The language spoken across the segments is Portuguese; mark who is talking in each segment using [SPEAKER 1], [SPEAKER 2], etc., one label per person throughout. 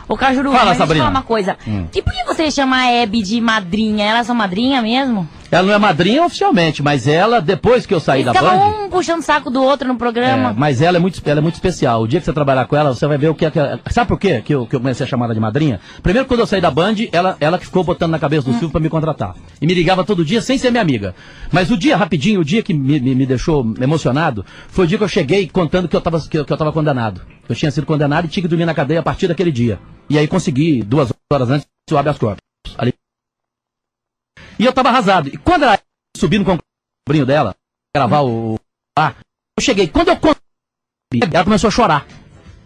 [SPEAKER 1] Ô, Cajuru,
[SPEAKER 2] Fala,
[SPEAKER 1] mas deixa eu
[SPEAKER 2] Sabrina.
[SPEAKER 1] falar uma coisa. E por que você chama a Hebe de madrinha? Elas são madrinha mesmo?
[SPEAKER 2] Ela não é madrinha oficialmente, mas ela, depois que eu saí da
[SPEAKER 1] Ficava
[SPEAKER 2] Band...
[SPEAKER 1] um puxando o saco do outro no programa.
[SPEAKER 2] Mas ela é muito especial. O dia que você trabalhar com ela, você vai ver o que é que ela... Sabe por quê que eu comecei a chamar ela de madrinha? Primeiro, quando eu saí da Band, ela que ficou botando na cabeça do Silvio pra me contratar. E me ligava todo dia sem ser minha amiga. Mas o dia, rapidinho, o dia que me deixou emocionado, foi o dia que eu cheguei contando que eu tava condenado. Eu tinha sido condenado e tinha que dormir na cadeia a partir daquele dia. E aí consegui, 2 horas antes, o habeas corpus. Ali. E eu tava arrasado. E quando ela subindo com o sobrinho dela, gravar o... eu cheguei. Quando eu contei, ela começou a chorar.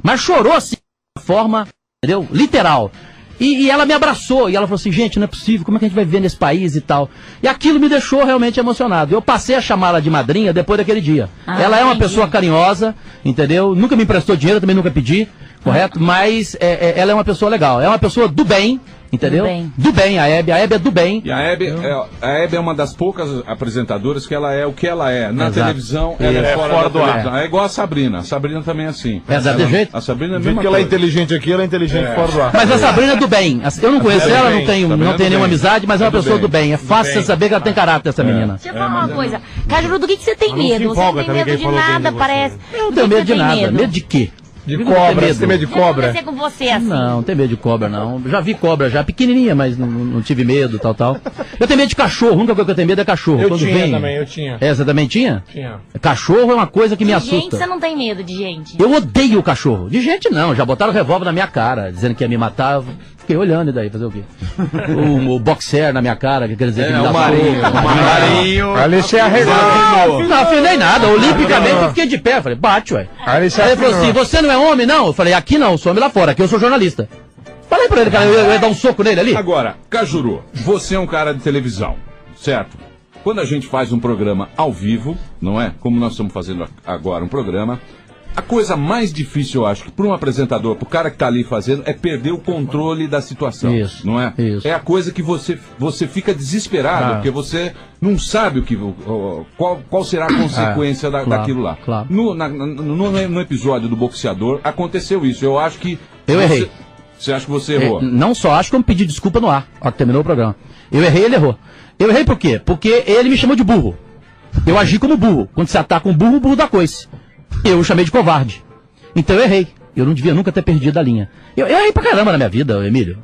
[SPEAKER 2] Mas chorou assim, de forma, entendeu? Literal. E ela me abraçou. E ela falou assim, gente, não é possível. Como é que a gente vai viver nesse país e tal? E aquilo me deixou realmente emocionado. Eu passei a chamá-la de madrinha depois daquele dia. Ela é uma pessoa carinhosa, entendeu? Nunca me emprestou dinheiro, também nunca pedi, correto? Mas ela é uma pessoa legal. É uma pessoa do bem. Entendeu? Do bem, a Hebe é do bem.
[SPEAKER 3] E a Hebe é uma das poucas apresentadoras que ela é o que ela é. Na televisão, ela é fora do ar. É igual a Sabrina. A Sabrina também é assim.
[SPEAKER 2] De jeito?
[SPEAKER 3] A Sabrina é a
[SPEAKER 4] Do
[SPEAKER 3] mesma
[SPEAKER 4] que ela é
[SPEAKER 3] coisa.
[SPEAKER 4] inteligente aqui, ela é inteligente fora do ar.
[SPEAKER 2] Mas a Sabrina é do bem. Eu não conheço ela, não tenho nenhuma amizade, mas é uma pessoa do bem. É fácil você saber que ela tem caráter, essa menina.
[SPEAKER 1] Deixa eu falar uma coisa. Cajuru, do que você tem medo? Você não tem medo de nada, parece.
[SPEAKER 2] Eu não tenho medo de nada. Medo de quê?
[SPEAKER 4] De cobra, você tem medo de cobra?
[SPEAKER 1] O que vai acontecer com você assim?
[SPEAKER 2] Não tem medo de cobra, não. Já vi cobra, já pequenininha, mas não tive medo, tal. Eu tenho medo de cachorro. A única coisa que eu tenho medo é cachorro.
[SPEAKER 4] Eu tinha também, eu tinha.
[SPEAKER 2] Você também tinha?
[SPEAKER 4] Tinha.
[SPEAKER 2] Cachorro é uma coisa que me
[SPEAKER 1] De
[SPEAKER 2] assusta.
[SPEAKER 1] gente, você não tem medo de gente?
[SPEAKER 2] Eu odeio o cachorro. De gente não, já botaram revólver na minha cara, dizendo que ia me matar. Eu fiquei olhando e daí, fazer o quê? o boxer na minha cara, que quer dizer que me dá
[SPEAKER 4] Marinho. Ali você arregou.
[SPEAKER 2] Não afinei nada, olimpicamente eu fiquei de pé, falei, bate, ué. Aí ele falou assim, você não é homem, não? Eu falei, aqui não, sou homem lá fora, aqui eu sou jornalista. Falei pra ele, cara, eu ia dar um soco nele ali.
[SPEAKER 3] Agora, Cajuru, você é um cara de televisão, certo? Quando a gente faz um programa ao vivo, não é? Como nós estamos fazendo agora um programa, a coisa mais difícil, eu acho, que para um apresentador, para o cara que está ali fazendo, é perder o controle da situação.
[SPEAKER 2] Isso,
[SPEAKER 3] não é?
[SPEAKER 2] isso.
[SPEAKER 3] É a coisa que você fica desesperado, porque você não sabe qual será a consequência daquilo lá.
[SPEAKER 2] Claro.
[SPEAKER 3] No episódio do boxeador, aconteceu isso. Eu acho que...
[SPEAKER 2] Eu errei.
[SPEAKER 3] Você acha que você errou?
[SPEAKER 2] Não só acho que eu me pedi desculpa no ar, ó, que terminou o programa. Eu errei, ele errou. Eu errei por quê? Porque ele me chamou de burro. Eu agi como burro. Quando você ataca um burro, o burro dá coice. Eu o chamei de covarde. Então eu errei. Eu não devia nunca ter perdido a linha. Eu errei pra caramba na minha vida, Emílio.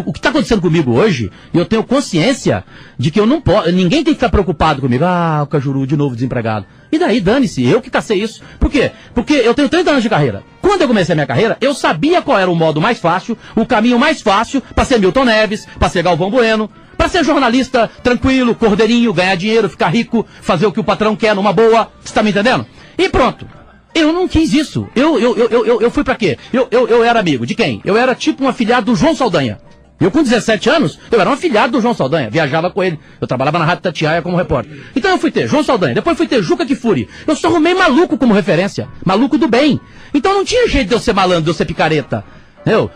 [SPEAKER 2] O que está acontecendo comigo hoje, eu tenho consciência de que eu não posso. Ninguém tem que ficar preocupado comigo. Ah, o Cajuru de novo desempregado. E daí, dane-se, eu que cacei isso. Por quê? Porque eu tenho 30 anos de carreira. Quando eu comecei a minha carreira, eu sabia qual era o modo mais fácil, o caminho mais fácil para ser Milton Neves, para ser Galvão Bueno, para ser jornalista tranquilo, cordeirinho, ganhar dinheiro, ficar rico, fazer o que o patrão quer numa boa. Você tá me entendendo? E pronto. Eu não quis isso. Eu fui pra quê? Eu era amigo de quem? Eu era tipo um afilhado do João Saldanha. Eu com 17 anos, eu era um afilhado do João Saldanha. Viajava com ele. Eu trabalhava na Rádio Tatiaia como repórter. Então eu fui ter João Saldanha, depois fui ter Juca Kfouri. Eu só arrumei maluco como referência. Maluco do bem. Então não tinha jeito de eu ser malandro, de eu ser picareta. Meu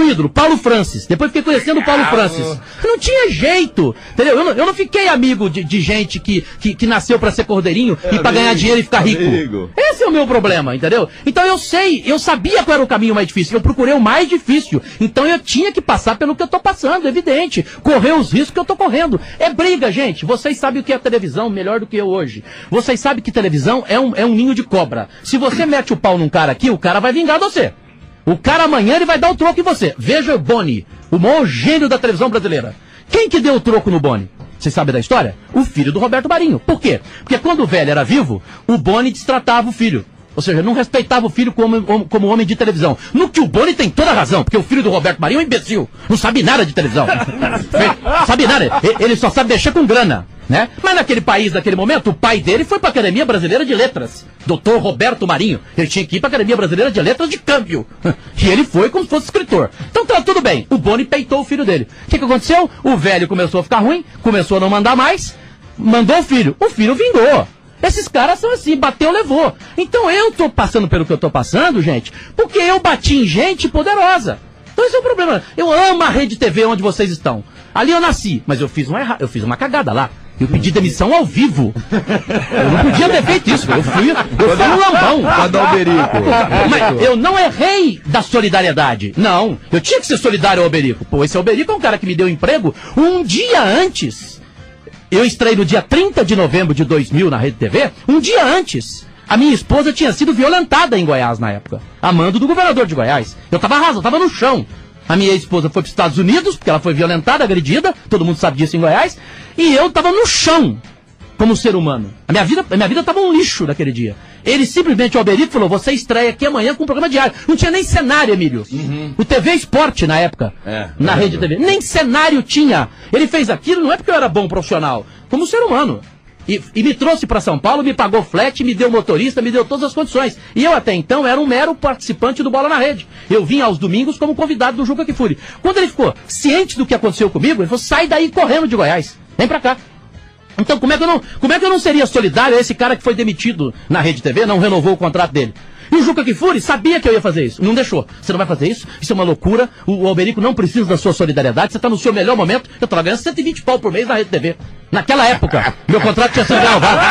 [SPEAKER 2] ídolo, Paulo Francis. Depois fiquei conhecendo o Paulo Francis. Não tinha jeito, entendeu? Eu não fiquei amigo de gente que nasceu pra ser cordeirinho e pra ganhar dinheiro e ficar rico. Esse é o meu problema, entendeu? Então eu sabia qual era o caminho mais difícil. Eu procurei o mais difícil. Então eu tinha que passar pelo que eu tô passando, evidente. Correr os riscos que eu tô correndo. É briga, gente. Vocês sabem o que é televisão melhor do que eu hoje. Vocês sabem que televisão é um ninho de cobra. Se você mete o pau num cara aqui, o cara vai vingar você. O cara amanhã ele vai dar o troco em você. Veja o Boni, o maior gênio da televisão brasileira. Quem que deu o troco no Boni? Vocês sabem da história? O filho do Roberto Marinho. Por quê? Porque quando o velho era vivo, o Boni destratava o filho. Ou seja, não respeitava o filho como homem de televisão. No que o Boni tem toda a razão, porque o filho do Roberto Marinho é um imbecil. Não sabe nada de televisão. Sabe nada. Ele só sabe mexer com grana. Né? Mas naquele país, naquele momento, o pai dele foi para a Academia Brasileira de Letras. Dr. Roberto Marinho. Ele tinha que ir para a Academia Brasileira de Letras de câmbio. E ele foi como se fosse escritor. Então tá tudo bem. O Boni peitou o filho dele. O que aconteceu? O velho começou a ficar ruim, começou a não mandar mais, mandou o filho vingou. Esses caras são assim, bateu, levou. Então eu tô passando pelo que eu tô passando, gente, porque eu bati em gente poderosa. Então esse é o problema. Eu amo a Rede TV onde vocês estão. Ali eu nasci, mas eu fiz uma cagada lá. Eu pedi demissão ao vivo. Eu não podia ter feito isso. Eu fui um lambão.
[SPEAKER 5] Cada Alberico.
[SPEAKER 2] Mas eu não errei da solidariedade. Não. Eu tinha que ser solidário ao Alberico. Pô, esse Alberico é um cara que me deu emprego um dia antes. Eu estreiei no dia 30 de novembro de 2000 na Rede TV. Um dia antes. A minha esposa tinha sido violentada em Goiás na época. A mando do governador de Goiás. Eu tava arrasado, eu tava no chão. A minha esposa foi para os Estados Unidos, porque ela foi violentada, agredida, todo mundo sabe disso em Goiás, e eu estava no chão, como ser humano. A minha vida estava um lixo naquele dia. Ele simplesmente, o Alberico, falou, você estreia aqui amanhã com um programa diário. Não tinha nem cenário, Emílio. O TV Esporte, na época, na Rede TV, nem cenário tinha. Ele fez aquilo, não é porque eu era bom profissional, como ser humano. E me trouxe para São Paulo, me pagou flat, me deu motorista, me deu todas as condições. E eu até então era um mero participante do Bola na Rede. Eu vinha aos domingos como convidado do Juca Kfouri. Quando ele ficou ciente do que aconteceu comigo, ele falou, sai daí correndo de Goiás. Vem pra cá. Então como é que eu não seria solidário a esse cara que foi demitido na Rede TV, não renovou o contrato dele? E o Juca Kfouri sabia que eu ia fazer isso. Não deixou. Você não vai fazer isso? Isso é uma loucura. O Alberico não precisa da sua solidariedade. Você está no seu melhor momento. Eu estava ganhando 120 pau por mês na Rede TV. Naquela época, meu contrato tinha sido renovado.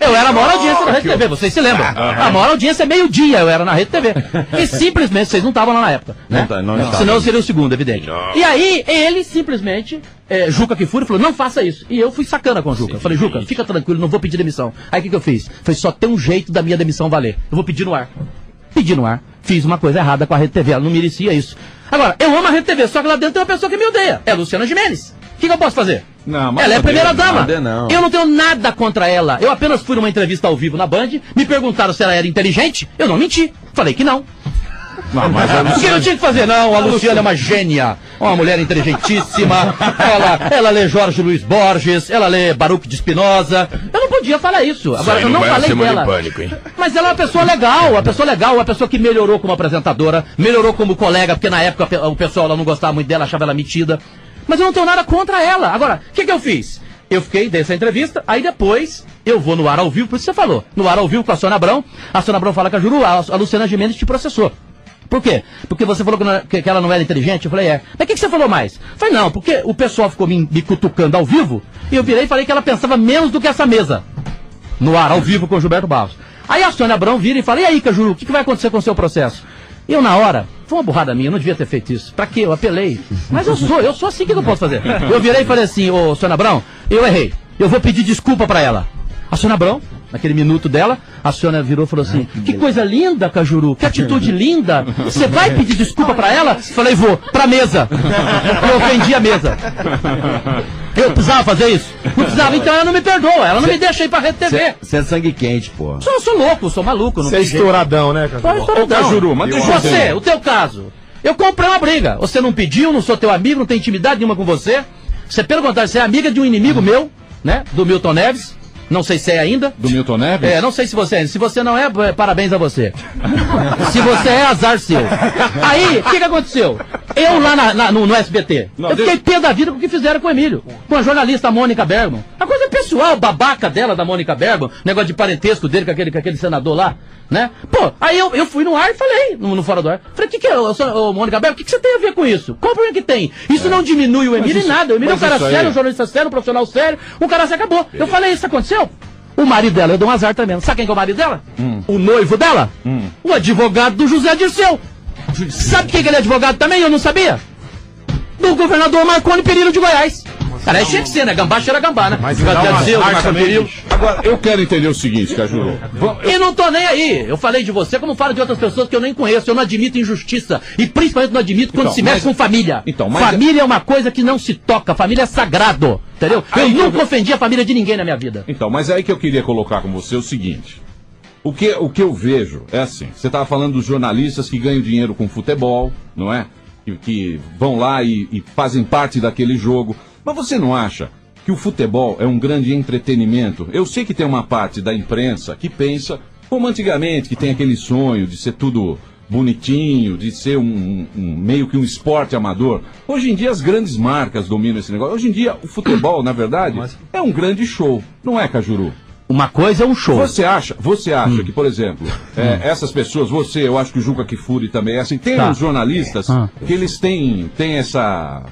[SPEAKER 2] Eu era a maior audiência na Rede TV, vocês se lembram. A maior audiência é meio-dia, eu era na Rede TV. E simplesmente, vocês não estavam lá na época. Né? Não, senão eu seria o segundo, evidente. E aí, ele simplesmente, Juca Kfouri, falou, não faça isso. E eu fui sacana com o Juca. Eu falei, Juca, fica tranquilo, não vou pedir demissão. Aí o que eu fiz? Foi só ter um jeito da minha demissão valer. Eu vou pedir no ar. Pedi no ar. Fiz uma coisa errada com a Rede TV, ela não merecia isso. Agora, eu amo a Rede TV, só que lá dentro tem uma pessoa que me odeia. É a Luciana Gimenez. O que eu posso fazer?
[SPEAKER 3] Não, mas
[SPEAKER 2] ela é a primeira dama.
[SPEAKER 5] Não.
[SPEAKER 2] Eu não tenho nada contra ela. Eu apenas fui numa entrevista ao vivo na Band, me perguntaram se ela era inteligente, eu não menti. Falei que não.
[SPEAKER 3] Não, mas a
[SPEAKER 2] O que eu tinha que fazer? Não, a Luciana é uma gênia, uma mulher inteligentíssima, ela lê Jorge Luiz Borges, ela lê Baruch de Spinoza. Eu não podia falar isso. Agora, eu não falei dela. Mas ela é uma pessoa legal, uma pessoa que melhorou como apresentadora, melhorou como colega, porque na época o pessoal não gostava muito dela, achava ela metida. Mas eu não tenho nada contra ela. Agora, o que eu fiz? Eu dei essa entrevista, aí depois eu vou no ar ao vivo, por isso você falou, no ar ao vivo com a Sônia Abrão. A Sônia Abrão fala que a Luciana Gimenez te processou. Por quê? Porque você falou que ela não era inteligente? Eu falei, Mas o que você falou mais? Eu falei, não, porque o pessoal ficou me cutucando ao vivo, e eu virei e falei que ela pensava menos do que essa mesa. No ar, ao vivo, com o Gilberto Barros. Aí a Sônia Abrão vira e fala, e aí, Cajuru, o que vai acontecer com o seu processo? E eu, na hora, foi uma burrada minha, eu não devia ter feito isso. Pra quê? Eu apelei. Mas eu sou assim, o que eu posso fazer? Eu virei e falei assim, ô Sônia Abrão, eu errei. Eu vou pedir desculpa pra ela. A Sônia Abrão, naquele minuto dela, a Sônia virou e falou assim, que coisa linda, Cajuru, que atitude linda. Você vai pedir desculpa pra ela? Falei, vou, pra mesa. Eu ofendi a mesa. Eu precisava fazer isso? Não precisava, então ela não me perdoa, ela não me deixa ir pra Rede TV.
[SPEAKER 5] Você é sangue quente, pô.
[SPEAKER 2] Sou louco, sou maluco.
[SPEAKER 4] Você é estouradão, né,
[SPEAKER 2] Cajuru? Estouradão.
[SPEAKER 3] Cajuru, mas deixa
[SPEAKER 2] você, o teu caso. Eu comprei uma briga. Você não pediu, não sou teu amigo, não tenho intimidade nenhuma com você. Você, pelo contrário, você é amiga de um inimigo meu, né? Do Milton Neves. Não sei se é ainda.
[SPEAKER 3] Do Milton Neves?
[SPEAKER 2] Não sei se você é. Se você não é, parabéns a você. Se você é, azar seu. Aí, o que aconteceu? Eu lá no SBT, eu fiquei pé da vida com o que fizeram com o Emílio. Com a jornalista Mônica Bergman. A coisa pessoal, babaca dela, da Mônica Bergman. Negócio de parentesco dele com aquele senador lá. Né? Pô, aí eu fui no ar e falei, no Fora do Ar. Falei, o que é, Mônica Bergman, o que você tem a ver com isso? Qual o problema que tem? Isso não diminui o Emílio em nada. O Emílio é um cara sério, um jornalista sério, um profissional sério. Um cara se acabou. Eu falei, isso aconteceu? O marido dela, eu dou um azar também. Sabe quem que é o marido dela? O noivo dela? O advogado do José Dirceu. Sabe quem que ele é advogado também? Eu não sabia. Do governador Marconi Perillo de Goiás. Cara, aí tinha que ser, né? Gambá cheira gambá, né?
[SPEAKER 3] Mas agora, eu quero entender o seguinte, Cajuru.
[SPEAKER 2] E não tô nem aí. Eu falei de você como falo de outras pessoas que eu nem conheço. Eu não admito injustiça. E principalmente não admito quando se mexe com família. Família é uma coisa que não se toca. Família é sagrado. Entendeu? Eu nunca ofendi a família de ninguém na minha vida.
[SPEAKER 3] Então, mas é aí que eu queria colocar com você o seguinte. O que eu vejo é assim. Você estava falando dos jornalistas que ganham dinheiro com futebol, não é? Que vão lá e fazem parte daquele jogo. Mas você não acha que o futebol é um grande entretenimento? Eu sei que tem uma parte da imprensa que pensa, como antigamente, que tem aquele sonho de ser tudo bonitinho, de ser meio que um esporte amador. Hoje em dia as grandes marcas dominam esse negócio. Hoje em dia o futebol, na verdade, é um grande show. Não é, Cajuru?
[SPEAKER 2] Uma coisa é um show.
[SPEAKER 3] Você acha que, por exemplo, essas pessoas, eu acho que o Juca Kfouri também é assim, tem uns jornalistas que eles têm essa